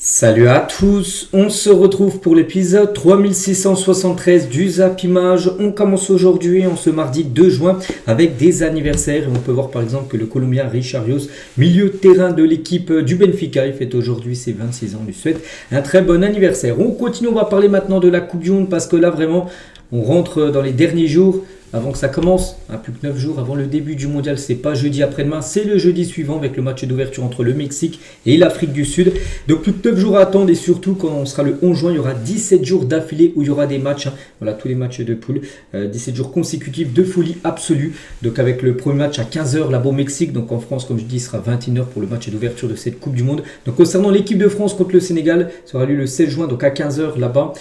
Salut à tous, on se retrouve pour l'épisode 3673 du Zap Image. On commence aujourd'hui, en ce mardi 2 juin, avec des anniversaires. Et on peut voir par exemple que le Colombien Richarlison, milieu de terrain de l'équipe du Benfica, il fête aujourd'hui ses 26 ans. On lui souhaite un très bon anniversaire. On continue, on va parler maintenant de la Coupe du Monde parce que là vraiment, on rentre dans les derniers jours. Avant que ça commence, plus que 9 jours avant le début du mondial, c'est pas jeudi après-demain, c'est le jeudi suivant avec le match d'ouverture entre le Mexique et l'Afrique du Sud. Donc plus que 9 jours à attendre et surtout quand on sera le 11 juin, il y aura 17 jours d'affilée où il y aura des matchs. Voilà, tous les matchs de poule, 17 jours consécutifs de folie absolue. Donc avec le premier match à 15h là-bas au Mexique, donc en France comme je dis, il sera 21h pour le match d'ouverture de cette Coupe du Monde. Donc concernant l'équipe de France contre le Sénégal, ça aura lieu le 16 juin, donc à 15h là-bas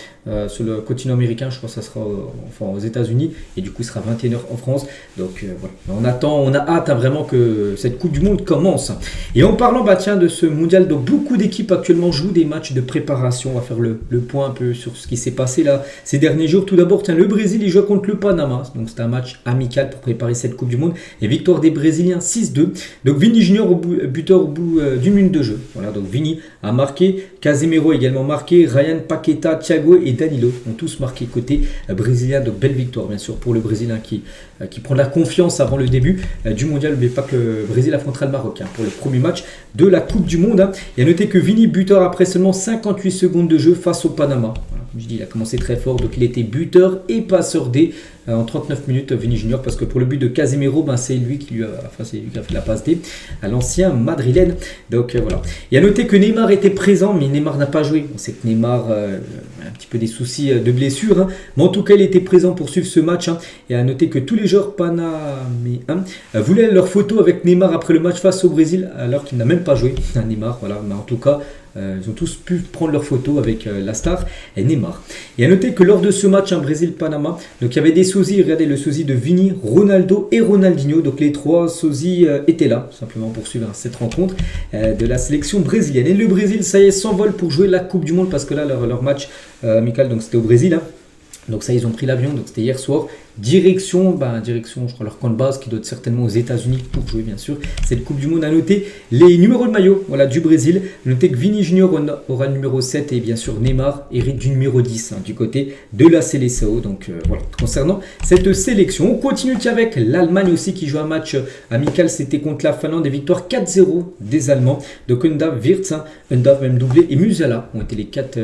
sur le continent américain, je crois que ça sera aux États-Unis et du coup il sera 21h en France. Donc voilà, on a hâte vraiment que cette Coupe du Monde commence. Et en parlant de ce mondial, donc beaucoup d'équipes actuellement jouent des matchs de préparation. On va faire le point un peu sur ce qui s'est passé là ces derniers jours. Tout d'abord, le Brésil il joue contre le Panama. Donc c'est un match amical pour préparer cette Coupe du Monde. Et victoire des Brésiliens 6-2. Donc Vini Junior buteur au bout d'une minute de jeu. Voilà, donc Vini a marqué. Casemiro a également marqué. Ryan, Paqueta, Thiago et Danilo ont tous marqué côté brésilien. Donc belle victoire bien sûr pour le Brésilien qui prend de la confiance avant le début du mondial. N'oubliez pas que le Brésil affrontera le Maroc pour le premier match de la Coupe du Monde. Et à noter que Vini buteur après seulement 58 secondes de jeu face au Panama. Voilà, comme je dis, il a commencé très fort, donc il était buteur et passeur D en 39 minutes, Vini Junior, parce que pour le but de Casemiro, c'est lui qui a fait la passe D à l'ancien madrilène. Donc voilà. Et à noter que Neymar était présent, mais Neymar n'a pas joué. On sait que Neymar a un petit peu des soucis de blessure, mais en tout cas il était présent pour suivre ce match. Et à noter que tous les joueurs panaméens voulaient leur photo avec Neymar après le match face au Brésil, alors qu'il n'a même pas joué. Neymar, voilà. Mais en tout cas, ils ont tous pu prendre leur photo avec la star et Neymar. Et à noter que lors de ce match Brésil-Panama, donc il y avait des sosies, regardez le sosie de Vini, Ronaldo et Ronaldinho. Donc les trois sosies étaient là, simplement pour suivre cette rencontre de la sélection brésilienne. Et le Brésil, ça y est, s'envole pour jouer la Coupe du Monde parce que là, leur match amical, donc c'était au Brésil. Donc ça, ils ont pris l'avion, donc c'était hier soir. Direction, je crois, leur camp de base qui doit être certainement aux États-Unis pour jouer, bien sûr, cette Coupe du Monde. À noter les numéros de maillot du Brésil. Notez que Vini Junior aura le numéro 7 et bien sûr Neymar hérite du numéro 10 du côté de la Seleção. Donc voilà, concernant cette sélection, on continue avec l'Allemagne aussi qui joue un match amical. C'était contre la Finlande et victoire 4-0 des Allemands. Donc Undav, Wirtz, Undav même doublé et Musiala ont été les 4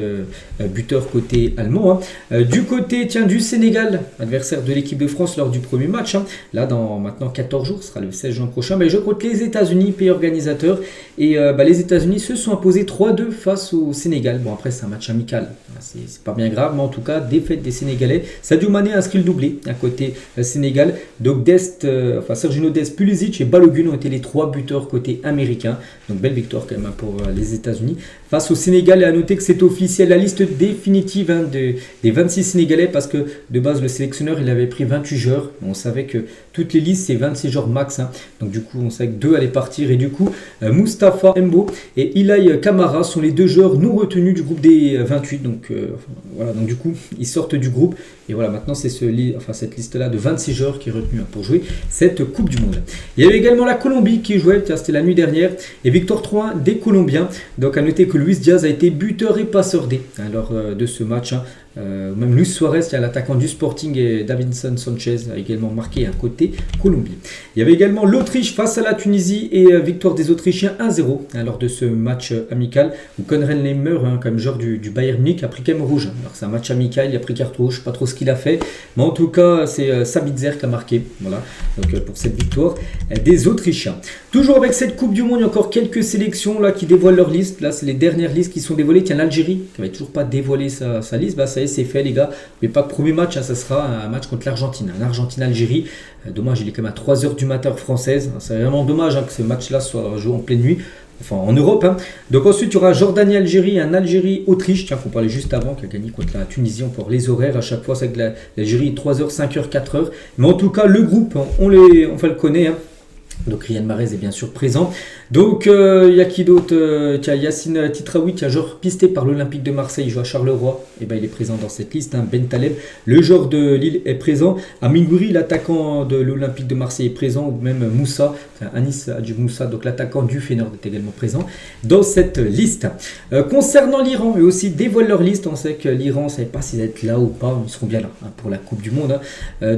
buteurs côté allemand. Du côté du Sénégal, adversaire de l'équipe de France lors du premier match. Là, dans maintenant 14 jours, ce sera le 16 juin prochain. Ils jouent contre les États-Unis, pays organisateur. Et les États-Unis se sont imposés 3-2 face au Sénégal. Bon, après, c'est un match amical. C'est pas bien grave, mais en tout cas, défaite des Sénégalais. Sadio Mané a inscrit le doublé à côté Sénégal. Donc, Sergio Dest, Pulisic et Balogun ont été les 3 buteurs côté américain. Donc, belle victoire quand même pour les États-Unis face au Sénégal. Et à noter que c'est officiel, la liste définitive des 26 Sénégalais, parce que de base, le sélectionneur, il avait pris 28 joueurs. On savait que toutes les listes, c'est 26 joueurs max. Donc, du coup, on savait que 2 allaient partir. Et du coup, Moustapha Mbo et Ilay Kamara sont les 2 joueurs non retenus du groupe des 28. Donc, voilà. Donc, du coup, ils sortent du groupe. Et voilà, maintenant, c'est cette liste-là de 26 joueurs qui est retenue pour jouer cette Coupe du Monde. Il y avait également la Colombie qui jouait. C'était la nuit dernière. Et victoire 3 des Colombiens. Donc, à noter que Luis Diaz a été buteur et passeur D lors de ce match. Même Luis Suarez, l'attaquant du Sporting, et Davinson Sanchez a également marqué un côté Colombie. Il y avait également l'Autriche face à la Tunisie et victoire des Autrichiens 1-0 lors de ce match amical où Konrad Laimer, comme joueur du Bayern Munich, a pris quand même rouge. Alors c'est un match amical, il a pris carte rouge, pas trop ce qu'il a fait, mais en tout cas c'est Sabitzer qui a marqué. Voilà, donc pour cette victoire des Autrichiens. Toujours avec cette Coupe du Monde, il y a encore quelques sélections là qui dévoilent leur liste. Là, c'est les dernières listes qui sont dévoilées. Tiens, l'Algérie qui n'avait toujours pas dévoilé sa liste. Ça y est, c'est fait, les gars. Mais pas que premier match, ça sera un match contre l'Argentine. Un Argentine-Algérie. Dommage, il est quand même à 3h du matin française. C'est vraiment dommage que ce match-là soit joué en pleine nuit. Enfin, en Europe. Donc ensuite, il y aura Jordanie-Algérie, un Algérie-Autriche. Tiens, qu'on parlait juste avant, qui a gagné contre la Tunisie. On peut voir les horaires à chaque fois. C'est que l'Algérie est 3h, 5h, 4h. Mais en tout cas, le groupe, on le connaît. Donc Riyad Mahrez est bien sûr présent. Donc il y a qui d'autre? Tiens, Yacine Titraoui, qui est un joueur pisté par l'Olympique de Marseille, il joue à Charleroi, et ben il est présent dans cette liste. Ben Taleb, le joueur de Lille, est présent. Amin Gouiri, l'attaquant de l'Olympique de Marseille, est présent. Ou même Moussa, Anis Adjou Moussa, donc l'attaquant du Feyenoord, est également présent dans cette liste. Concernant l'Iran, eux aussi dévoilent leur liste. On sait que l'Iran, on ne savait pas s'ils être là ou pas, ils seront bien là pour la Coupe du Monde.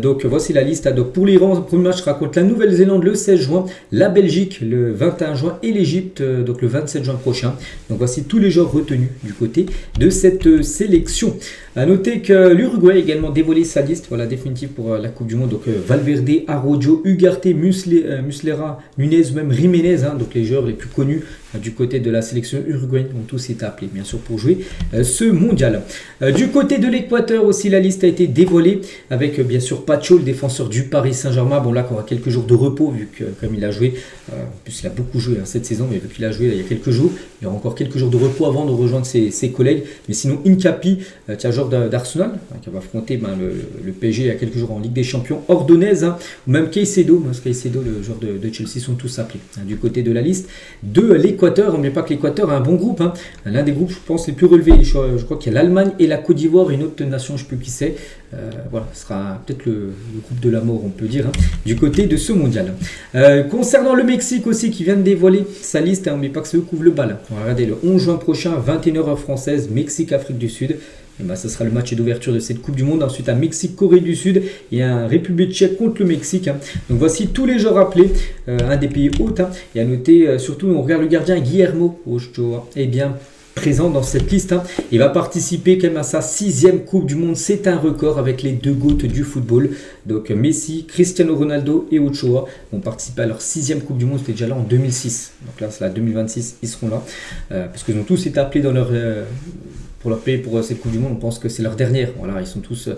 Donc voici la liste. Donc pour l'Iran, le premier match sera contre la Nouvelle-Zélande le 16 juin, la Belgique le 21 juin et l'Égypte donc le 27 juin prochain. Donc voici tous les joueurs retenus du côté de cette sélection. A noter que l'Uruguay a également dévoilé sa liste, voilà, définitive pour la Coupe du Monde. Donc Valverde, Arroyo, Ugarte, Muslera, Nunez ou même Jiménez, donc les joueurs les plus connus du côté de la sélection uruguayenne ont tous été appelés bien sûr pour jouer ce mondial. Du côté de l'Équateur aussi, la liste a été dévoilée avec bien sûr Pacho, le défenseur du Paris Saint-Germain. Bon là qu'on aura quelques jours de repos vu que comme il a joué, en plus il a beaucoup joué cette saison, mais vu qu'il a joué là, il y a quelques jours, il y aura encore quelques jours de repos avant de rejoindre ses collègues. Mais sinon Incapi, joueur d'Arsenal, qui va affronter le PSG il y a quelques jours en Ligue des Champions, Ordonez, ou même Caicedo, le joueur de Chelsea, sont tous appelés du côté de la liste de l'Équateur. N'oubliez pas que l'Équateur a un bon groupe, l'un des groupes je pense les plus relevés. Je crois qu'il y a l'Allemagne et la Côte d'Ivoire et une autre nation, je ne sais plus qui c'est. Voilà, ce sera peut-être le groupe de la mort, on peut dire, du côté de ce mondial. Concernant le Mexique aussi, qui vient de dévoiler sa liste, n'oubliez pas que c'est eux qui ouvrent le bal. On va regarder le 11 juin prochain, 21h heure française, Mexique-Afrique du Sud. Et ce sera le match d'ouverture de cette Coupe du Monde. Ensuite, un Mexique-Corée du Sud et un République tchèque contre le Mexique. Donc voici tous les joueurs appelés, un des pays hôtes. Et à noter, surtout, on regarde le gardien Guillermo Ochoa, est bien présent dans cette liste. Il va participer quand même à sa 6e Coupe du Monde. C'est un record avec les deux GOAT du football. Donc Messi, Cristiano Ronaldo et Ochoa vont participer à leur 6e Coupe du Monde. C'était déjà là en 2006. Donc là, c'est la 2026, ils seront là. Parce qu'ils ont tous été appelés dans leur... pour leur pays pour cette Coupe du Monde, on pense que c'est leur dernière. Voilà, ils sont tous,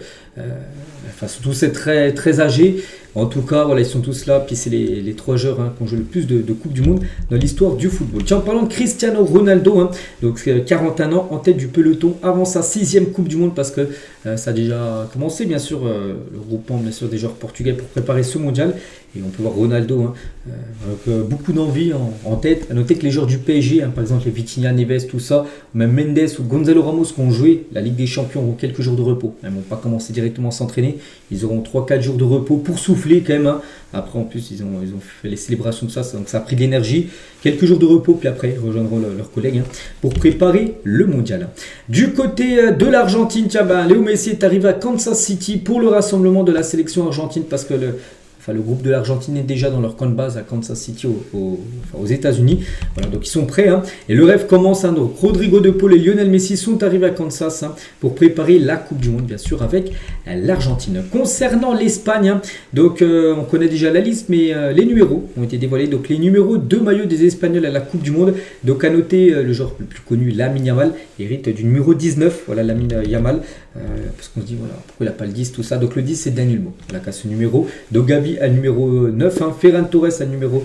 sont tous très, très âgés. En tout cas, voilà, ils sont tous là. Puis c'est les 3 joueurs qui ont joué le plus de Coupe du Monde dans l'histoire du football. Tiens, en parlant de Cristiano Ronaldo, donc 41 ans en tête du peloton avant sa 6e Coupe du Monde, parce que ça a déjà commencé, bien sûr, le groupement bien sûr, des joueurs portugais pour préparer ce mondial. Et on peut voir Ronaldo avec beaucoup d'envie en tête. À noter que les joueurs du PSG, par exemple les Vitinha, Neves, tout ça, ou même Mendes ou Gonzalo Ramos qui ont joué la Ligue des Champions auront quelques jours de repos. Ils ne vont pas commencer directement à s'entraîner. Ils auront 3-4 jours de repos pour souffler quand même. Après, en plus, ils ont fait les célébrations de ça, donc ça a pris de l'énergie. Quelques jours de repos, puis après, ils rejoindront leurs collègues pour préparer le mondial. Du côté de l'Argentine, Léo Messi est arrivé à Kansas City pour le rassemblement de la sélection argentine, parce que le groupe de l'Argentine est déjà dans leur camp de base à Kansas City aux États-Unis. Voilà, donc ils sont prêts. Et le rêve commence. Donc Rodrigo de Paul et Lionel Messi sont arrivés à Kansas pour préparer la Coupe du Monde, bien sûr, avec l'Argentine. Concernant l'Espagne, donc on connaît déjà la liste, mais les numéros ont été dévoilés. Donc les numéros de maillot des Espagnols à la Coupe du Monde. Donc à noter, le joueur le plus connu, Lamine Yamal, hérite du numéro 19. Voilà, Lamine Yamal. Parce qu'on se dit, voilà, pourquoi il n'a pas le 10, tout ça. Donc le 10, c'est Daniel Mo, voilà, qui a ce numéro. Donc Gavi à numéro 9, Ferran Torres à numéro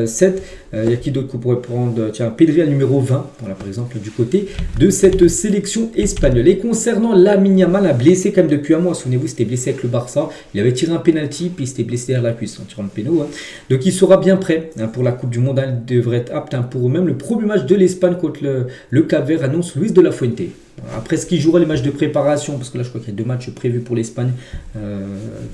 7. Il y a qui d'autre qu'on pourrait prendre? Tiens, Pedri à numéro 20, voilà, par exemple, du côté de cette sélection espagnole. Et concernant Lamine Yamal, a blessé quand même depuis un mois. Souvenez-vous, il s'était blessé avec le Barça. Il avait tiré un penalty, puis il s'était blessé derrière la cuisse en tirant le péno. Donc il sera bien prêt pour la Coupe du Monde. Il devrait être apte pour même le premier match de l'Espagne contre le Cap-Vert, annonce Luis de la Fuente. Après, ce qui jouera les matchs de préparation, parce que là je crois qu'il y a 2 matchs prévus pour l'Espagne,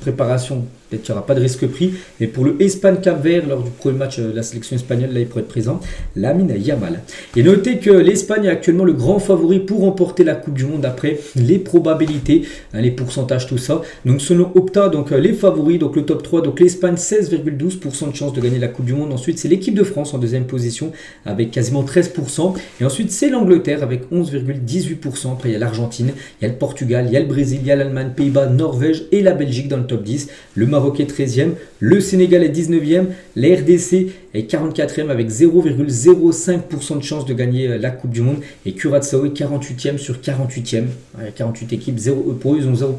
préparation, peut-être qu'il n'y aura pas de risque pris, mais pour le Espagne-Cap-Vert, lors du premier match de la sélection espagnole, là il pourrait être présent, Lamine Yamal. Et notez que l'Espagne est actuellement le grand favori pour remporter la Coupe du Monde après les probabilités, les pourcentages, tout ça. Donc selon Opta, donc les favoris, donc le top 3, donc l'Espagne 16,12% de chance de gagner la Coupe du Monde. Ensuite c'est l'équipe de France en 2e position avec quasiment 13%. Et ensuite c'est l'Angleterre avec 11,18%. Après, il y a l'Argentine, il y a le Portugal, il y a le Brésil, il y a l'Allemagne, Pays-Bas, Norvège et la Belgique dans le top 10. Le Maroc est 13e, le Sénégal est 19e, la RDC est 44e avec 0,05% de chance de gagner la Coupe du Monde. Et Curaçao est 48e sur 48e. 48 équipes, pour eux, ils ont 0%.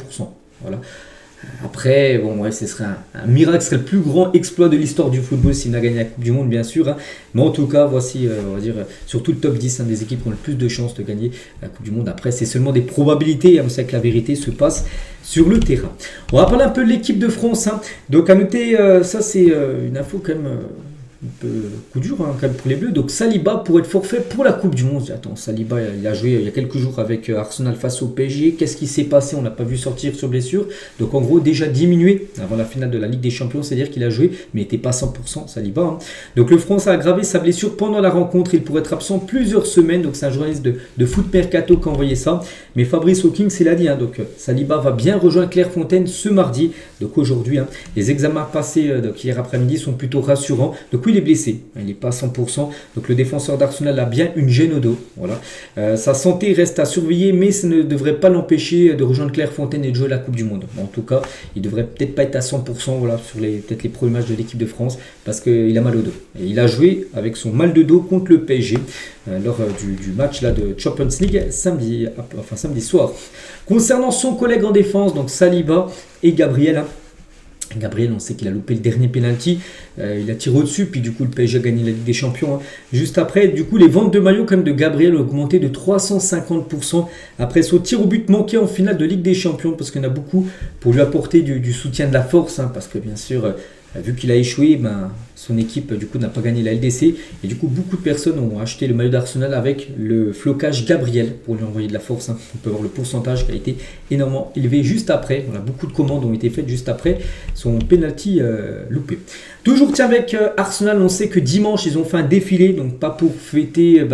Voilà. Après, bon, ouais, ce serait un miracle, ce serait le plus grand exploit de l'histoire du football s'il n'a gagné la Coupe du Monde, bien sûr. Hein. Mais en tout cas, voici, on va dire, surtout le top 10 des équipes qui ont le plus de chances de gagner la Coupe du Monde. Après, c'est seulement des probabilités. On sait que la vérité se passe sur le terrain. On va parler un peu de l'équipe de France. Hein. Donc, à noter, ça, c'est une info quand même. Un peu coup dur hein, quand même pour les Bleus. Donc Saliba pourrait être forfait pour la Coupe du Monde. Attends, Saliba il a joué il y a quelques jours avec Arsenal face au PSG. Qu'est-ce qui s'est passé? On l'a pas vu sortir sur blessure. Donc en gros déjà diminué avant la finale de la Ligue des Champions. C'est-à-dire qu'il a joué mais il n'était pas 100% Saliba. Hein. Donc le France a aggravé sa blessure pendant la rencontre. Il pourrait être absent plusieurs semaines. Donc c'est un journaliste de Foot Mercato qui a envoyé ça. Mais Fabrice Hawkins il a dit. Hein, donc Saliba va bien rejoindre Clairefontaine ce mardi. Donc aujourd'hui, hein, les examens passés donc hier après-midi sont plutôt rassurants. Donc oui, il est blessé, il n'est pas à 100%, donc le défenseur d'Arsenal a bien une gêne au dos. Voilà. Sa santé reste à surveiller, mais ça ne devrait pas l'empêcher de rejoindre Clairefontaine et de jouer la Coupe du Monde. Bon, en tout cas, il devrait peut-être pas être à 100% voilà, sur peut-être les premiers matchs de l'équipe de France, parce qu'il a mal au dos. Et il a joué avec son mal de dos contre le PSG lors du match là, de Champions League samedi soir. Concernant son collègue en défense, donc Saliba et Gabriel, hein, Gabriel, on sait qu'il a loupé le dernier penalty, il a tiré au-dessus, puis du coup le PSG a gagné la Ligue des Champions. Hein. Juste après, du coup les ventes de maillots comme de Gabriel ont augmenté de 350% après son tir au but manqué en finale de Ligue des Champions, parce qu'il y en a beaucoup pour lui apporter du soutien de la force, hein, parce que bien sûr, vu qu'il a échoué, son équipe du coup n'a pas gagné la LDC, et du coup beaucoup de personnes ont acheté le maillot d'Arsenal avec le flocage Gabriel pour lui envoyer de la force. Hein. On peut voir le pourcentage qui a été énormément élevé juste après. Voilà, beaucoup de commandes ont été faites juste après son penalty loupé. Toujours tiens avec Arsenal, on sait que dimanche ils ont fait un défilé, donc pas pour fêter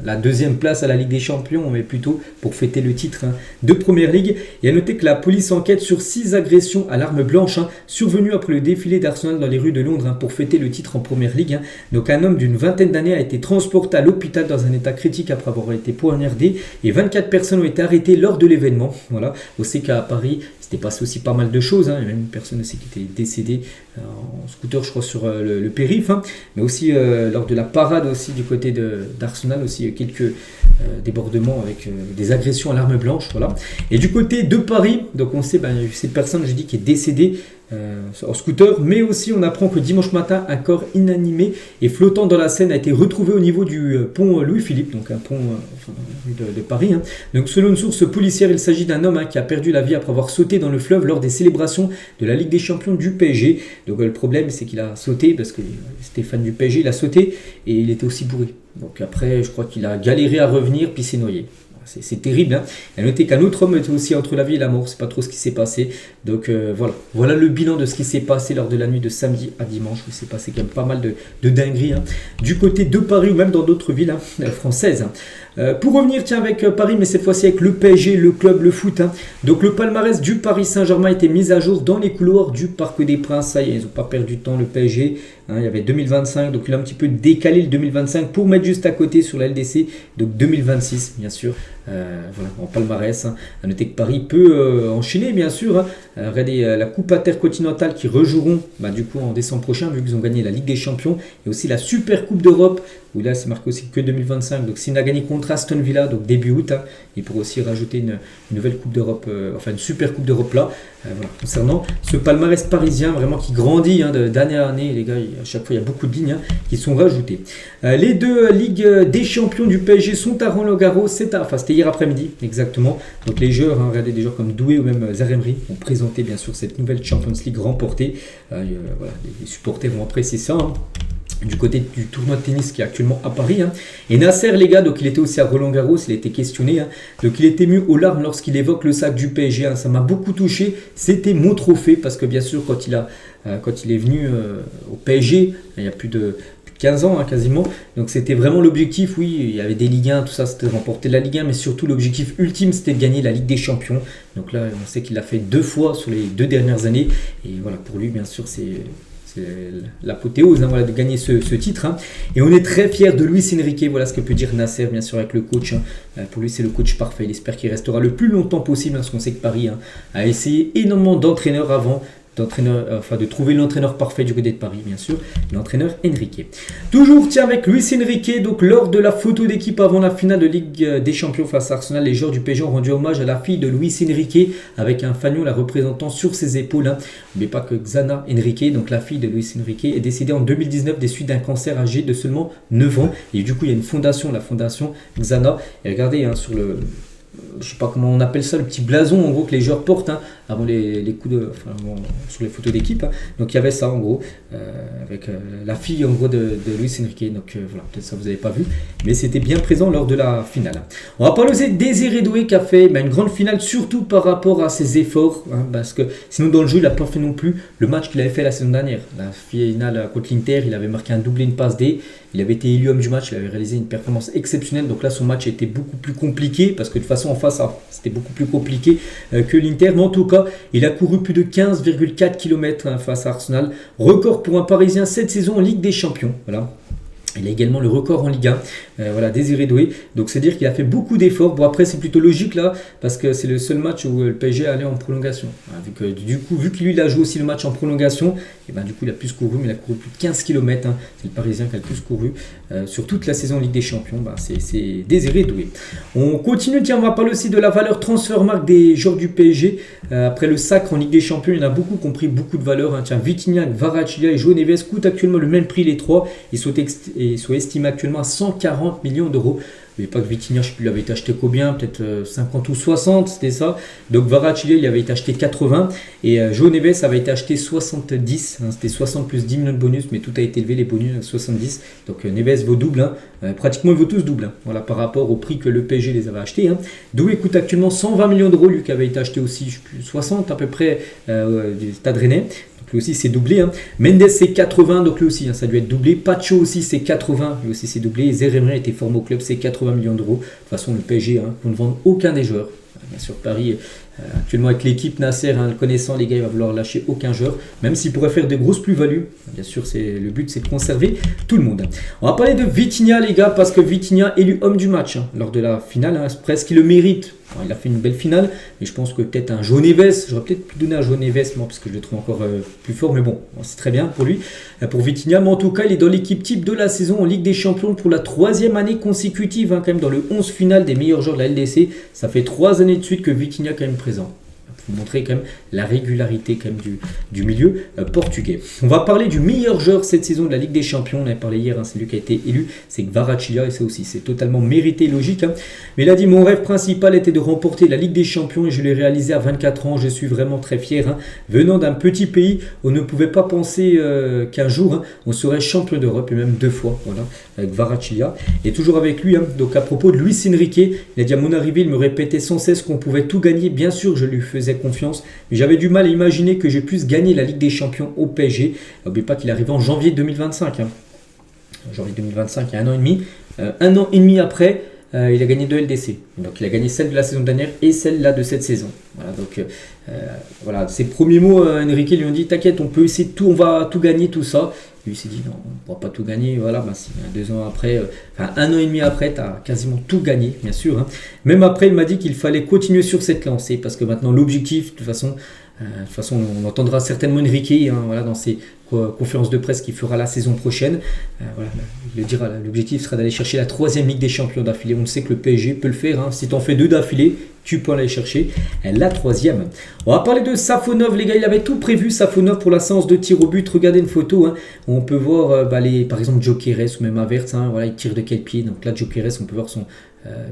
la deuxième place à la Ligue des Champions, mais plutôt pour fêter le titre de Première Ligue. Et à noter que la police enquête sur 6 agressions à l'arme blanche survenues après le défilé d'Arsenal dans les rues de Londres pour fêter le titre en Première Ligue. Donc un homme d'une vingtaine d'années a été transporté à l'hôpital dans un état critique après avoir été poignardé, et 24 personnes ont été arrêtées lors de l'événement. Voilà. On sait qu'à Paris, c'était passé aussi pas mal de choses. Il y a même une personne aussi qui était décédée en scooter, je crois, sur le périph'. Mais aussi lors de la parade aussi du côté d'Arsenal, aussi quelques débordements avec des agressions à l'arme blanche. Voilà. Et du côté de Paris, donc on sait, cette personne, je dis, qui est décédée en scooter, mais aussi on apprend que dimanche matin, un corps inanimé et flottant dans la Seine a été retrouvé au niveau du pont Louis-Philippe, donc un pont de Paris. Hein. Donc selon une source policière, il s'agit d'un homme qui a perdu la vie après avoir sauté dans le fleuve lors des célébrations de la Ligue des Champions du PSG. Donc le problème, c'est qu'il a sauté parce que Stéphane du PSG, il a sauté et il était aussi bourré. Donc après, je crois qu'il a galéré à revenir puis s'est noyé. C'est terrible. Hein. À noter qu'un autre homme était aussi entre la vie et la mort. C'est pas trop ce qui s'est passé. Donc voilà le bilan de ce qui s'est passé lors de la nuit de samedi à dimanche. Il s'est passé quand même pas mal de dingueries du côté de Paris ou même dans d'autres villes françaises. Pour revenir avec Paris, mais cette fois-ci avec le PSG, le club, le foot. Donc le palmarès du Paris Saint-Germain a été mis à jour dans les couloirs du Parc des Princes. Ça y est, ils n'ont pas perdu de temps, le PSG. Il y avait 2025, donc il a un petit peu décalé le 2025 pour mettre juste à côté sur la LDC. Donc 2026, bien sûr. Voilà, en palmarès. À noter que Paris peut enchaîner, bien sûr. Regardez la Coupe intercontinentale qui rejoueront du coup en décembre prochain, vu qu'ils ont gagné la Ligue des Champions, et aussi la Super Coupe d'Europe, où là c'est marqué aussi que 2025. Donc s'il a gagné contre Aston Villa, donc début août, il pourrait aussi rajouter une nouvelle Coupe d'Europe, une Super Coupe d'Europe là. Voilà. Concernant ce palmarès parisien, vraiment qui grandit d'année à année, les gars, à chaque fois il y a beaucoup de lignes qui sont rajoutées. Les deux Ligues des Champions du PSG sont à Roland-Garros, c'était hier après-midi exactement. Donc les joueurs, regardez des joueurs comme Doué ou même Zaремri ont présenté bien sûr cette nouvelle Champions League remportée. Voilà, les supporters vont apprécier ça. Du côté du tournoi de tennis qui est actuellement à Paris. Et Nasser, les gars, donc il était aussi à Roland-Garros, il a été questionné. Donc il était ému aux larmes lorsqu'il évoque le sac du PSG. Ça m'a beaucoup touché. C'était mon trophée parce que bien sûr, quand il est venu au PSG, il y a plus de 15 ans quasiment. Donc c'était vraiment l'objectif. Oui, il y avait des Ligue 1, tout ça, c'était de remporter la Ligue 1, mais surtout l'objectif ultime, c'était de gagner la Ligue des Champions. Donc là, on sait qu'il l'a fait 2 fois sur les 2 dernières années. Et voilà, pour lui, bien sûr, c'est l'apothéose de gagner ce titre. Et on est très fiers de Luis Enrique. Voilà ce que peut dire Nasser, bien sûr, avec le coach. Pour lui, c'est le coach parfait. Il espère qu'il restera le plus longtemps possible, parce qu'on sait que Paris a essayé énormément d'entraîneurs avant. de trouver l'entraîneur parfait du côté de Paris, bien sûr, l'entraîneur Enrique. Toujours, tiens, avec Luis Enrique, donc lors de la photo d'équipe avant la finale de Ligue des Champions face à Arsenal, les joueurs du PSG ont rendu hommage à la fille de Luis Enrique avec un fanion la représentant sur ses épaules. N'oubliez pas que Xana Enrique, donc la fille de Luis Enrique, est décédée en 2019 des suites d'un cancer âgé de seulement 9 ans. Et du coup, il y a une fondation, la fondation Xana. Et regardez sur le... Je sais pas comment on appelle ça, le petit blason en gros que les joueurs portent avant les coups de, sur les photos d'équipe. Donc il y avait ça en gros avec la fille en gros de Luis Enrique. Donc voilà, peut-être ça vous n'avez pas vu, mais c'était bien présent lors de la finale. On va parler aussi de Désiré Doué qui a fait une grande finale, surtout par rapport à ses efforts, parce que sinon dans le jeu il n'a pas fait non plus le match qu'il avait fait la saison dernière. La finale contre l'Inter, il avait marqué un doublé, une passe D. Il avait été élu homme du match, il avait réalisé une performance exceptionnelle. Donc là, son match était beaucoup plus compliqué parce que de toute façon, en face, c'était beaucoup plus compliqué que l'Inter. Mais en tout cas, il a couru plus de 15,4 km face à Arsenal. Record pour un Parisien cette saison en Ligue des Champions. Voilà. Il a également le record en Ligue 1, voilà, Désiré Doué. Donc c'est dire qu'il a fait beaucoup d'efforts. Bon après c'est plutôt logique là, parce que c'est le seul match où le PSG allait en prolongation. Voilà, vu que lui il a joué aussi le match en prolongation, et du coup il a plus couru, mais il a couru plus de 15 km. C'est le Parisien qui a le plus couru sur toute la saison en Ligue des Champions. C'est Désiré Doué. On continue, tiens, on va parler aussi de la valeur transfermarkt des joueurs du PSG. Après le sacre en Ligue des Champions, il y en a beaucoup qui ont pris beaucoup de valeur. Tiens, Vitinha, Kvaratskhelia et João Neves coûtent actuellement le même prix les trois. Ils sont estimés actuellement à 140 millions d'euros. N'oubliez pas que Vitinha, je ne sais plus, il avait été acheté combien, peut-être 50 ou 60, c'était ça. Donc Kvaratskhelia, il avait été acheté 80 et João Neves avait été acheté 70. C'était 60 plus 10 millions de bonus, mais tout a été élevé, les bonus 70. Donc Neves vaut double, pratiquement ils vaut tous double. Voilà, par rapport au prix que le PSG les avait achetés. Doué coûte actuellement 120 millions d'euros, lui qui avait été acheté aussi, je sais plus, 60 à peu près du Stade Rennais. Donc lui aussi c'est doublé. Mendes c'est 80, donc lui aussi ça a dû être doublé. Pacho aussi c'est 80, lui aussi c'est doublé. Zeremre était formé au club, c'est 80 millions d'euros. De toute façon le PSG, on ne vend aucun des joueurs. Bien sûr Paris, actuellement avec l'équipe Nasser, le connaissant, les gars, il va vouloir lâcher aucun joueur, même s'il pourrait faire de grosses plus-values. Bien sûr, le but c'est de conserver tout le monde. On va parler de Vitinha les gars, parce que Vitinha élu homme du match lors de la finale, presque il le mérite. Bon, il a fait une belle finale, mais je pense que peut-être un João Neves, j'aurais peut-être pu donner un João Neves, moi, parce que je le trouve encore plus fort, mais bon, c'est très bien pour lui, pour Vitinha. Mais en tout cas, il est dans l'équipe type de la saison en Ligue des Champions pour la 3e année consécutive, quand même dans le 11 final des meilleurs joueurs de la LDC. Ça fait 3 années de suite que Vitinha est quand même présent. Pour montrer quand même la régularité quand même du milieu portugais. On va parler du meilleur joueur cette saison de la Ligue des Champions. On avait parlé hier, c'est lui qui a été élu, c'est Kvaratskhelia, et ça aussi c'est totalement mérité, logique. Mais il a dit: mon rêve principal était de remporter la Ligue des Champions et je l'ai réalisé à 24 ans. Je suis vraiment très fier. Venant d'un petit pays, on ne pouvait pas penser qu'un jour on serait champion d'Europe, et même 2 fois. Voilà, avec Kvaratskhelia. Et toujours avec lui, donc à propos de Luis Enrique, il a dit: à mon arrivée, il me répétait sans cesse qu'on pouvait tout gagner. Bien sûr, je lui faisais confiance, mais j'avais du mal à imaginer que je puisse gagner la Ligue des Champions au PSG. N'oubliez pas qu'il est arrivé en janvier 2025. Janvier 2025, il y a 1 an et demi. 1 an et demi après, il a gagné 2 LDC. Donc il a gagné celle de la saison dernière et celle-là de cette saison. Voilà, donc voilà, ses premiers mots, Enrique lui ont dit: t'inquiète, on peut essayer de tout, on va tout gagner, tout ça. Lui s'est dit: non, on ne pourra pas tout gagner. Voilà, si 2 ans après, 1 an et demi après, tu as quasiment tout gagné, bien sûr. Même après, il m'a dit qu'il fallait continuer sur cette lancée, parce que maintenant l'objectif, de toute façon, on entendra certainement Enrique voilà, dans ses conférences de presse qu'il fera la saison prochaine. Voilà, il le dira, l'objectif sera d'aller chercher la 3e Ligue des Champions d'affilée. On le sait que le PSG peut le faire. Si tu en fais 2 d'affilée, tu peux aller chercher la 3e. On va parler de Safonov, les gars. Il avait tout prévu, Safonov, pour la séance de tir au but. Regardez une photo où on peut voir par exemple Gyökeres ou même Havertz. Voilà, il tire de quel pied? Donc là, Gyökeres, on peut voir son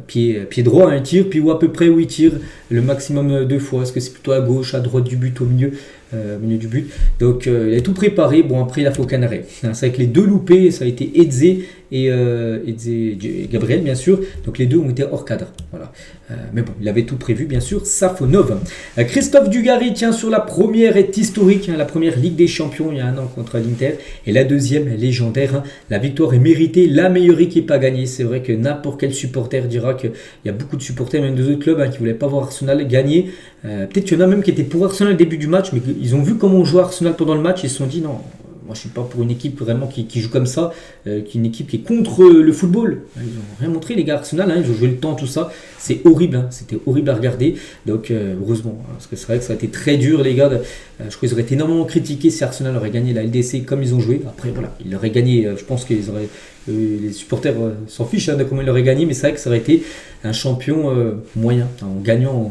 pied droit, il tire, puis à peu près où il tire le maximum 2 fois. Est-ce que c'est plutôt à gauche, à droite du but, au milieu du but? Donc il a tout préparé. Bon, après il a fait aucun arrêt. C'est avec les 2 loupés, ça a été Eze et Gabriel, bien sûr. Donc les 2 ont été hors cadre. Voilà. Mais bon, il avait tout prévu, bien sûr. Safonov. Christophe Dugarry, tiens, sur la première est historique, la première Ligue des Champions il y a 1 an contre l'Inter, et la 2e légendaire. La victoire est méritée, la meilleure équipe a gagné. C'est vrai que n'importe quel supporter dira qu'il y a beaucoup de supporters, même des autres clubs, qui ne voulaient pas voir Arsenal gagner. Peut-être qu'il y en a même qui étaient pour Arsenal au début du match, mais ils ont vu comment on jouait Arsenal pendant le match et ils se sont dit: non, moi je suis pas pour une équipe vraiment qui joue comme ça, une équipe qui est contre le football. Ils ont rien montré les gars Arsenal, ils ont joué le temps, tout ça. C'est horrible, c'était horrible à regarder. Donc heureusement, parce que c'est vrai que ça a été très dur les gars. Je crois qu'ils auraient été énormément critiqués si Arsenal aurait gagné la LDC comme ils ont joué. Après voilà, ils auraient gagné, je pense qu'ils auraient... les supporters s'en fichent de comment ils l'auraient gagné, mais c'est vrai que ça aurait été un champion moyen, en gagnant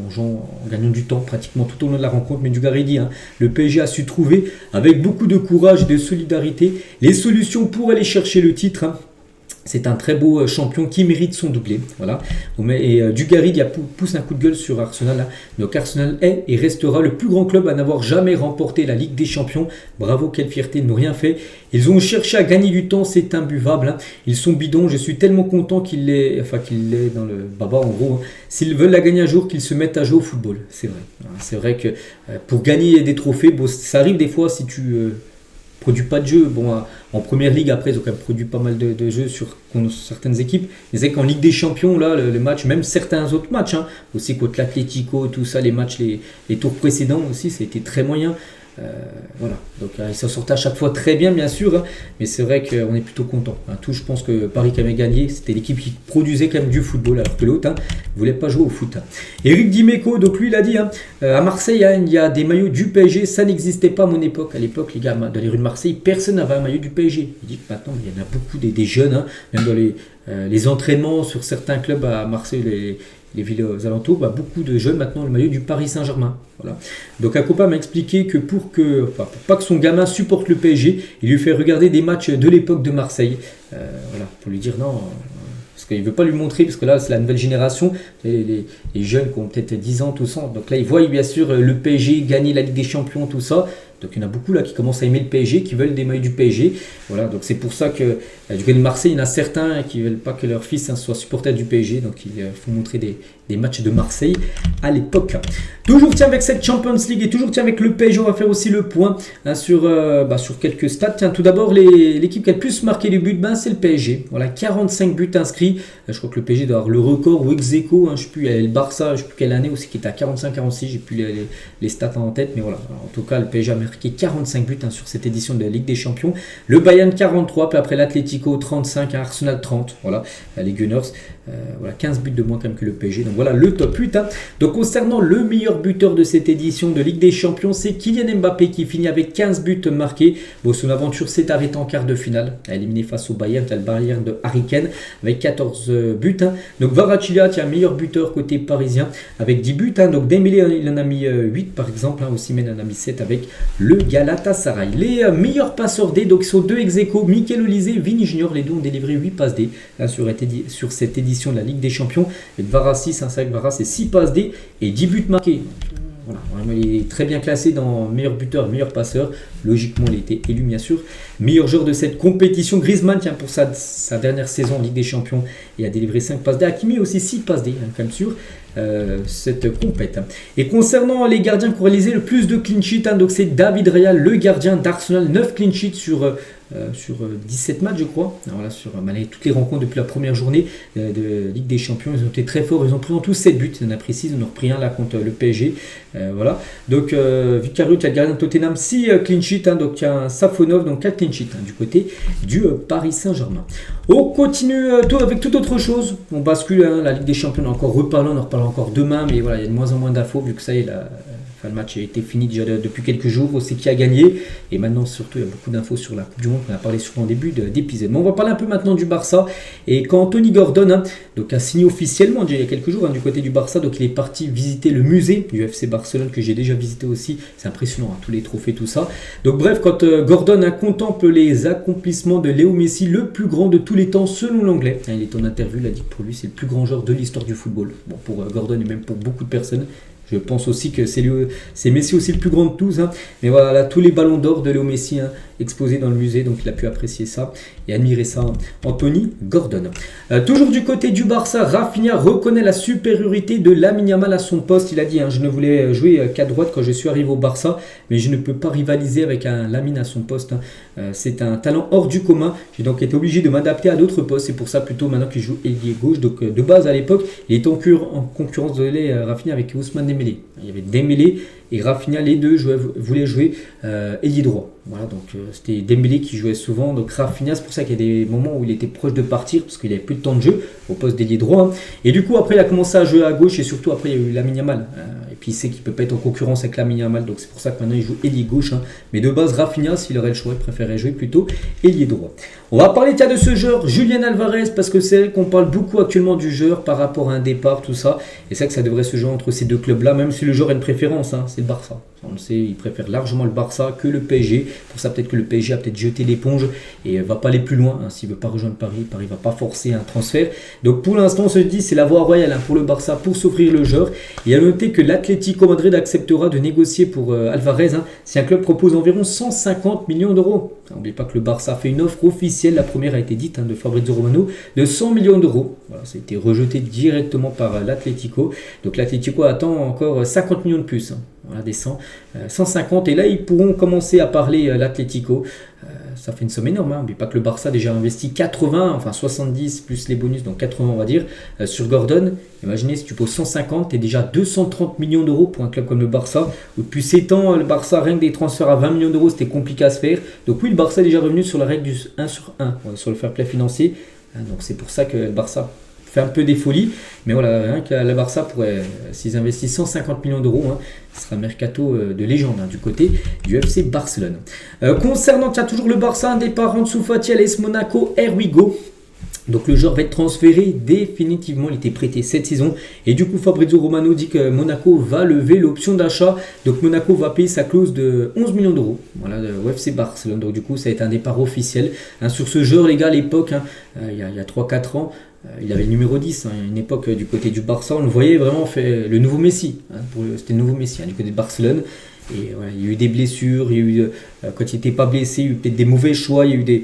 du temps pratiquement tout au long de la rencontre. Mais du Garidi, le PSG a su trouver avec beaucoup de courage et de solidarité les solutions pour aller chercher le titre. C'est un très beau champion qui mérite son doublé. Voilà. Et Dugarry pousse un coup de gueule sur Arsenal. Donc Arsenal est et restera le plus grand club à n'avoir jamais remporté la Ligue des Champions. Bravo, quelle fierté, ils n'ont rien fait. Ils ont cherché à gagner du temps, c'est imbuvable. Ils sont bidons, je suis tellement content qu'il est dans le baba en gros. S'ils veulent la gagner un jour, qu'ils se mettent à jouer au football. C'est vrai. C'est vrai que pour gagner des trophées, ça arrive des fois si tu... produit pas de jeu. Bon, en première ligue, après, ils ont quand même produit pas mal de jeux contre certaines équipes. Mais c'est qu'en Ligue des Champions, là, le match, même certains autres matchs, aussi contre l'Atlético, tout ça, les matchs, les tours précédents aussi, ça a été très moyen. Voilà, donc ils s'en sortaient à chaque fois très bien, bien sûr, mais c'est vrai qu'on est plutôt content. Tout, je pense que Paris qui avait gagné, c'était l'équipe qui produisait quand même du football, alors que l'autre ne voulait pas jouer au foot. Eric Dimeco, donc lui, il a dit à Marseille, il y a des maillots du PSG, ça n'existait pas à mon époque. À l'époque, les gars, dans les rues de Marseille, personne n'avait un maillot du PSG. Il dit que maintenant, il y en a beaucoup des jeunes, même dans les entraînements sur certains clubs à Marseille, les villes aux alentours, beaucoup de jeunes maintenant le maillot du Paris Saint-Germain. Voilà. Donc un copain m'a expliqué que pour pas que son gamin supporte le PSG, il lui fait regarder des matchs de l'époque de Marseille. Voilà, pour lui dire non, parce qu'il ne veut pas lui montrer, parce que là c'est la nouvelle génération, les jeunes qui ont peut-être 10 ans, tout ça. Donc là ils voient bien sûr le PSG gagner la Ligue des Champions, tout ça. Donc il y en a beaucoup là qui commencent à aimer le PSG, qui veulent des maillots du PSG. Voilà, donc c'est pour ça que du côté de Marseille, il y en a certains qui ne veulent pas que leur fils soit supporter du PSG. Donc il faut montrer des matchs de Marseille à l'époque. Toujours tiens avec cette Champions League et toujours tiens avec le PSG, on va faire aussi le point sur quelques stats. Tiens, tout d'abord, l'équipe qui a le plus marqué les buts, c'est le PSG. Voilà, 45 buts inscrits. Je crois que le PSG doit avoir le record ou ex-aequo. Je ne sais plus, il y a le Barça, je ne sais plus quelle année aussi qui était à 45-46. J'ai plus les stats en tête, mais voilà. En tout cas, le PSG a marqué 45 buts sur cette édition de la Ligue des Champions. Le Bayern 43, puis après l'Atlético 35, Arsenal 30. Voilà, les Gunners. 15 buts de moins quand même que le PSG. Donc voilà le top 8. Donc concernant le meilleur buteur de cette édition de Ligue des Champions, c'est Kylian Mbappé qui finit avec 15 buts marqués. Bon, son aventure s'est arrêtée en quart de finale, éliminé face au Bayern, le Bayern de Harry Kane avec 14 buts. Donc Kvaratskhelia, meilleur buteur côté parisien avec 10 buts. Donc Dembélé, il en a mis 8 par exemple. Osimhen en a mis 7 avec le Galatasaray. Les meilleurs passeurs D, donc ils sont deux ex-aequo, Mikel Olise, Vini Junior, les deux ont délivré 8 passes D sur cette édition de la Ligue des Champions. Et Vara 6, c'est vrai que Vara c'est 6 passes D et 10 buts marqués. Voilà, vraiment, il est très bien classé dans meilleur buteur, meilleur passeur. Logiquement, il a été élu, bien sûr, meilleur joueur de cette compétition. Griezmann, pour sa dernière saison en Ligue des Champions, il a délivré 5 passes D. Hakimi aussi 6 passes D, quand même sûr. Cette compète. Et concernant les gardiens qui ont réalisé le plus de clean sheet, donc c'est David Raya, le gardien d'Arsenal, 9 clean sheets sur 17 matchs je crois. Alors là, toutes les rencontres depuis la première journée de Ligue des Champions, ils ont été très forts, ils ont pris en tout 7 buts, il y en a précis, ils en ont repris un là contre le PSG. Voilà. Donc Vicario, tu as le gardien de Tottenham, 6 clean sheets, donc il y a un Safonov, donc 4 clean sheets du côté du Paris Saint-Germain. On continue avec toute autre chose, on bascule, la Ligue des Champions, on en reparlera encore demain, mais voilà, il y a de moins en moins d'infos vu que ça y est, le match a été fini déjà depuis quelques jours, on sait qui a gagné, et maintenant surtout il y a beaucoup d'infos sur la Coupe du Monde qu'on a parlé souvent en début d'épisode. Mais on va parler un peu maintenant du Barça, et quand Anthony Gordon donc a signé officiellement déjà il y a quelques jours du côté du Barça, donc il est parti visiter le musée du FC Barcelone que j'ai déjà visité aussi, c'est impressionnant, tous les trophées, tout ça. Donc bref, quand Gordon contemple les accomplissements de Léo Messi, le plus grand de tous les temps selon l'anglais, il est en interview, il a dit que pour lui c'est le plus grand joueur de l'histoire du football. Bon, pour Gordon et même pour beaucoup de personnes. Je pense aussi que c'est Messi aussi le plus grand de tous. Mais voilà, là, tous les ballons d'or de Léo Messi exposés dans le musée. Donc il a pu apprécier ça et admirer ça. Anthony Gordon. Toujours du côté du Barça, Rafinha reconnaît la supériorité de Lamine Yamal à son poste. Il a dit, je ne voulais jouer qu'à droite quand je suis arrivé au Barça. Mais je ne peux pas rivaliser avec un Lamine à son poste. C'est un talent hors du commun. J'ai donc été obligé de m'adapter à d'autres postes. C'est pour ça plutôt maintenant qu'il joue ailier gauche. Donc de base à l'époque, il est en concurrence de Rafinha avec Ousmane Dembélé. Il y avait Dembélé et Rafinha, les deux voulaient jouer ailier droit. Voilà, donc c'était Dembélé qui jouait souvent, donc Rafinha, c'est pour ça qu'il y a des moments où il était proche de partir parce qu'il avait plus de temps de jeu au poste d'ailier droit. Et du coup après il a commencé à jouer à gauche et surtout après il y a eu Lamine Yamal. Et puis il sait qu'il peut pas être en concurrence avec Lamine Yamal, donc c'est pour ça que maintenant il joue ailier gauche. Mais de base Rafinha, s'il aurait le choix, il préférait jouer plutôt ailier droit. On va parler de ce joueur, Julian Alvarez, parce que c'est vrai qu'on parle beaucoup actuellement du joueur par rapport à un départ, tout ça. Et c'est vrai que ça devrait se jouer entre ces deux clubs-là, même si le joueur a une préférence, c'est le Barça. On le sait, il préfère largement le Barça que le PSG. Pour ça, peut-être que le PSG a peut-être jeté l'éponge et va pas aller plus loin. S'il veut pas rejoindre Paris, Paris va pas forcer un transfert. Donc pour l'instant, on se dit c'est la voie royale pour le Barça pour s'offrir le joueur. Et à noter que l'Atlético Madrid acceptera de négocier pour Alvarez si un club propose environ 150 millions d'euros. N'oubliez pas que le Barça a fait une offre officielle, la première a été dite de Fabrizio Romano, de 100 millions d'euros. Voilà, ça a été rejeté directement par l'Atlético. Donc l'Atlético attend encore 50 millions de plus. Voilà, des 150, et là ils pourront commencer à parler l'Atlético. Ça fait une somme énorme. N'oubliez pas que le Barça a déjà investi 80, enfin 70 plus les bonus, donc 80 on va dire, sur Gordon. Imaginez si tu poses 150, tu es déjà 230 millions d'euros pour un club comme le Barça. Depuis 7 ans, le Barça, rien que des transferts à 20 millions d'euros, c'était compliqué à se faire. Donc oui, le Barça est déjà revenu sur la règle du 1 sur 1, sur le fair play financier. Donc c'est pour ça que le Barça fait un peu des folies, mais voilà, rien que le Barça pourrait, s'ils investissent 150 millions d'euros, ce sera un mercato de légende du côté du FC Barcelone. Concernant toujours le Barça, un départ Ansu Fati, AS Monaco, here we go. Donc le joueur va être transféré définitivement, il était prêté cette saison et du coup Fabrizio Romano dit que Monaco va lever l'option d'achat, donc Monaco va payer sa clause de 11 millions d'euros au FC Barcelone, donc du coup ça a été un départ officiel sur ce joueur les gars à l'époque, il y a 3-4 ans. Il avait le numéro 10, à une époque du côté du Barça, on le voyait vraiment fait le nouveau Messi, c'était le nouveau Messi du côté de Barcelone. Et voilà, il y a eu des blessures, il y a eu, quand il n'était pas blessé, il y a eu peut-être des mauvais choix, il y a eu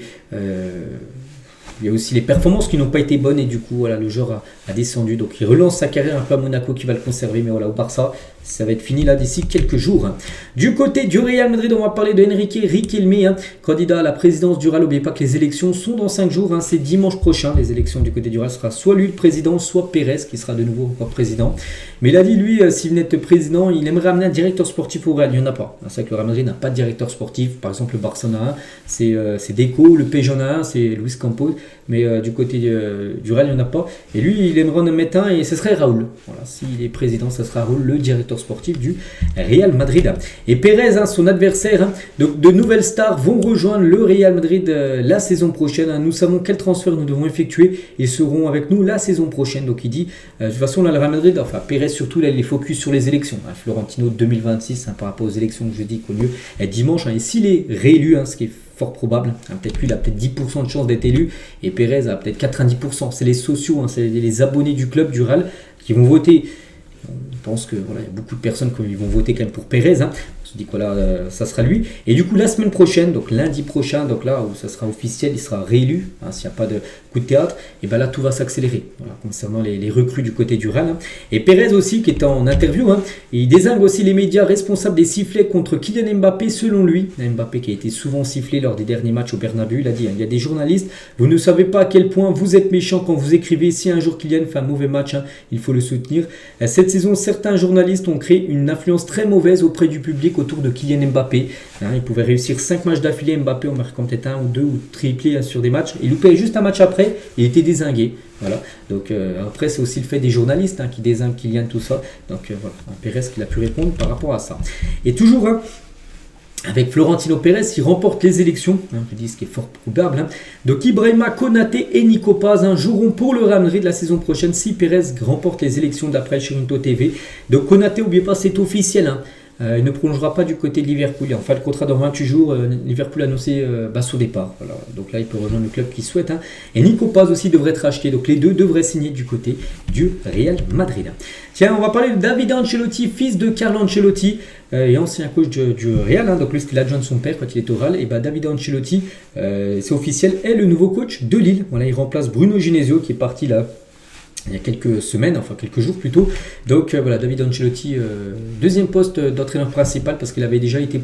il y a aussi les performances qui n'ont pas été bonnes et du coup voilà, le joueur a descendu. Donc il relance sa carrière un peu à Monaco qui va le conserver, mais voilà, au Barça ça va être fini là d'ici quelques jours. Du côté du Real Madrid, on va parler de Enrique Riquelme, candidat à la présidence du Real. N'oubliez pas que les élections sont dans 5 jours, c'est dimanche prochain. Les élections du côté du Real sera soit lui le président, soit Pérez qui sera de nouveau encore président. Mais il a dit lui, s'il venait d'être président, il aimerait amener un directeur sportif au Real. Il n'y en a pas. C'est vrai que le Real Madrid n'a pas de directeur sportif. Par exemple, le Barça en a un, c'est Deco. Le PSG en a un, c'est Luis Campos. Mais du côté du Real, il n'y en a pas. Et lui, il aimerait en mettre un et ce serait Raoul. Voilà, s'il est président, ce sera Raoul, le directeur sportif du Real Madrid. Et Pérez, son adversaire, donc de nouvelles stars vont rejoindre le Real Madrid la saison prochaine. Nous savons quels transferts nous devons effectuer. Ils seront avec nous la saison prochaine. Donc il dit, de toute façon, là, le Real Madrid, enfin Pérez surtout, là, il est focus sur les élections. Florentino 2026 par rapport aux élections que je dis qu'au lieu dimanche. Et s'il est réélu, ce qui est fort probable, peut-être lui il a peut-être 10% de chance d'être élu et Pérez a peut-être 90%. C'est les sociaux, c'est les abonnés du club du Real qui vont voter. On pense que voilà, il y a beaucoup de personnes qui vont voter quand même pour Pérez. On se dit que voilà, ça sera lui. Et du coup, la semaine prochaine, donc lundi prochain, donc là où ça sera officiel, il sera réélu. S'il n'y a pas de coup de théâtre, et bien là tout va s'accélérer. Voilà, concernant les recrues du côté du Real. Et Pérez aussi, qui est en interview, il désigne aussi les médias responsables des sifflets contre Kylian Mbappé. Selon lui, Mbappé qui a été souvent sifflé lors des derniers matchs au Bernabéu, il a dit il y a des journalistes, vous ne savez pas à quel point vous êtes méchants quand vous écrivez si un jour Kylian fait un mauvais match, il faut le soutenir. Cette saison, certains journalistes ont créé une influence très mauvaise auprès du public autour de Kylian Mbappé. Il pouvait réussir 5 matchs d'affilée Mbappé en marquant peut-être 1 ou 2 ou triplé sur des matchs. Il loupait juste un match après, il était dézingué. Voilà. Donc après c'est aussi le fait des journalistes qui dézinguent Kylian, tout ça. Donc voilà, Pérez qui a pu répondre par rapport à ça. Et toujours avec Florentino Pérez, il remporte les élections, je dis ce qui est fort probable. Donc Ibrahima Konaté et Nico Paz joueront pour le Real Madrid la saison prochaine si Pérez remporte les élections d'après Chirinto TV. Donc Konaté, n'oubliez pas, c'est officiel. Il ne prolongera pas du côté de Liverpool. Il en fait le contrat dans 28 jours. Liverpool a annoncé son départ. Voilà. Donc là, il peut rejoindre le club qu'il souhaite. Et Nico Paz aussi devrait être acheté. Donc les deux devraient signer du côté du Real Madrid. Tiens, on va parler de David Ancelotti, fils de Carlo Ancelotti et ancien coach du Real. Donc lui, c'était l'adjoint de son père quand il était au Real. Et David Ancelotti, c'est officiel, est le nouveau coach de Lille. Voilà, il remplace Bruno Genesio qui est parti là il y a quelques semaines, enfin quelques jours plutôt. Donc voilà, David Ancelotti, deuxième poste d'entraîneur principal, parce qu'il avait déjà été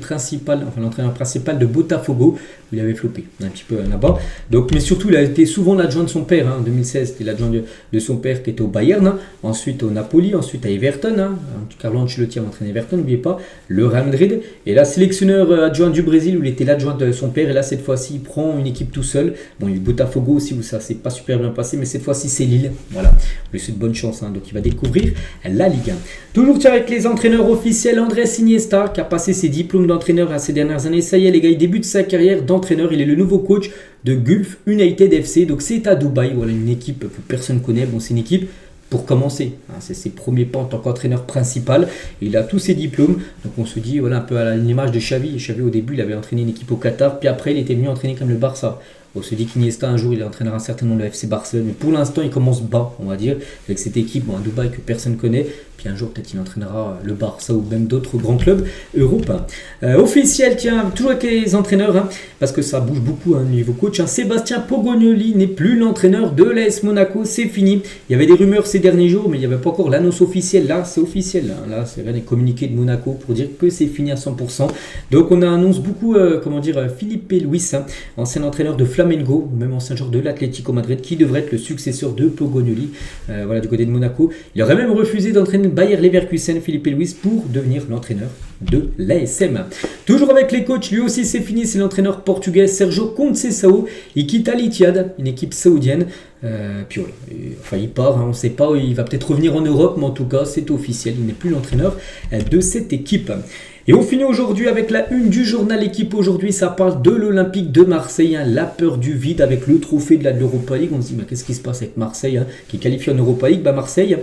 l'entraîneur principal de Botafogo, où il avait floppé un petit peu là-bas. Donc, mais surtout, il a été souvent l'adjoint de son père. En 2016, c'était l'adjoint de son père qui était au Bayern, ensuite au Napoli, ensuite à Everton. Carlo Ancelotti a entraîné Everton, n'oubliez pas, le Real Madrid. Et là, sélectionneur adjoint du Brésil, où il était l'adjoint de son père. Et là, cette fois-ci, il prend une équipe tout seul. Bon, il y a eu Botafogo aussi, où ça s'est pas super bien passé, mais cette fois-ci, c'est Lille. Voilà. On lui souhaite bonne chance, donc il va découvrir la Ligue 1. Toujours avec les entraîneurs officiels, Andrés Iniesta qui a passé ses diplômes d'entraîneur ces dernières années. Ça y est les gars, il débute sa carrière d'entraîneur. Il est le nouveau coach de Gulf United FC. Donc c'est à Dubaï, voilà une équipe que personne ne connaît. Bon, c'est une équipe pour commencer. C'est ses premiers pas en tant qu'entraîneur principal. Il a tous ses diplômes. Donc on se dit, voilà un peu à l'image de Xavi. Xavi au début, il avait entraîné une équipe au Qatar. Puis après, il était venu entraîner comme le Barça. On se dit qu'Iniesta un jour il entraînera certainement le FC Barcelone, mais pour l'instant il commence bas, on va dire, avec cette équipe à Dubaï que personne ne connaît. Puis un jour peut-être il entraînera le Barça ou même d'autres grands clubs européens. Officiel, tiens, toujours avec les entraîneurs, parce que ça bouge beaucoup niveau coach. Sébastien Pogognoli n'est plus l'entraîneur de l'AS Monaco, c'est fini. Il y avait des rumeurs ces derniers jours, mais il n'y avait pas encore l'annonce officielle. Là c'est officiel, là c'est rien des communiqués de Monaco pour dire que c'est fini à 100%. Donc on annonce beaucoup, Felipe Luis, ancien entraîneur de Flamengo, même ancien joueur de l'Atlético Madrid, qui devrait être le successeur de Pogognoli, voilà, du côté de Monaco. Il aurait même refusé d'entraîner Bayer Leverkusen, Felipe Luis, pour devenir l'entraîneur de l'ASM. Toujours avec les coachs, lui aussi c'est fini, c'est l'entraîneur portugais Sergio Conceição. Il quitte Al Ittihad, une équipe saoudienne. Puis voilà, il part, on ne sait pas, il va peut-être revenir en Europe, mais en tout cas c'est officiel, il n'est plus l'entraîneur de cette équipe. Et on finit aujourd'hui avec la une du journal Équipe. Aujourd'hui, ça parle de l'Olympique de Marseille, la peur du vide avec le trophée de l'Europa League. On se dit, qu'est-ce qui se passe avec Marseille qui est qualifié en Europa League? Marseille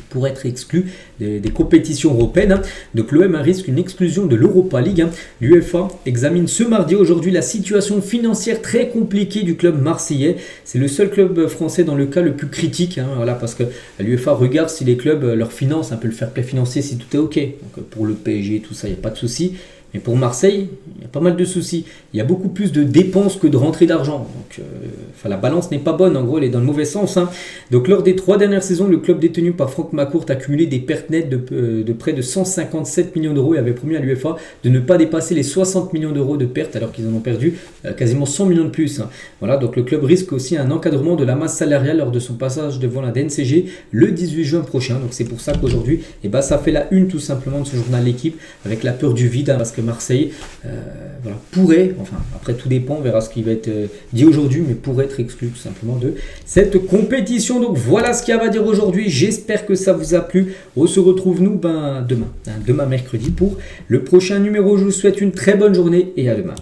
pour être exclu des compétitions européennes. Donc l'OM risque une exclusion de l'Europa League. L'UEFA examine ce mardi aujourd'hui la situation financière très compliquée du club marseillais. C'est le seul club français dans le cas le plus critique, voilà, parce que l'UEFA regarde si les clubs leur financent, un peu le fair play financier, si tout est ok. Donc pour le PSG, tout ça, il n'y a pas de souci. Mais pour Marseille, il y a pas mal de soucis. Il y a beaucoup plus de dépenses que de rentrées d'argent. Donc, la balance n'est pas bonne. En gros, elle est dans le mauvais sens. Donc, lors des 3 dernières saisons, le club détenu par Franck McCourt a cumulé des pertes nettes de près de 157 millions d'euros et avait promis à l'UEFA de ne pas dépasser les 60 millions d'euros de pertes, alors qu'ils en ont perdu quasiment 100 millions de plus. Voilà, donc le club risque aussi un encadrement de la masse salariale lors de son passage devant la DNCG le 18 juin prochain. Donc, c'est pour ça qu'aujourd'hui, ça fait la une tout simplement de ce journal L'équipe, avec la peur du vide, parce que Marseille pourrait, après tout dépend, on verra ce qui va être dit aujourd'hui, mais pourrait être exclu tout simplement de cette compétition. Donc voilà ce qu'il y a à dire aujourd'hui, j'espère que ça vous a plu. On se retrouve demain mercredi pour le prochain numéro. Je vous souhaite une très bonne journée et à demain.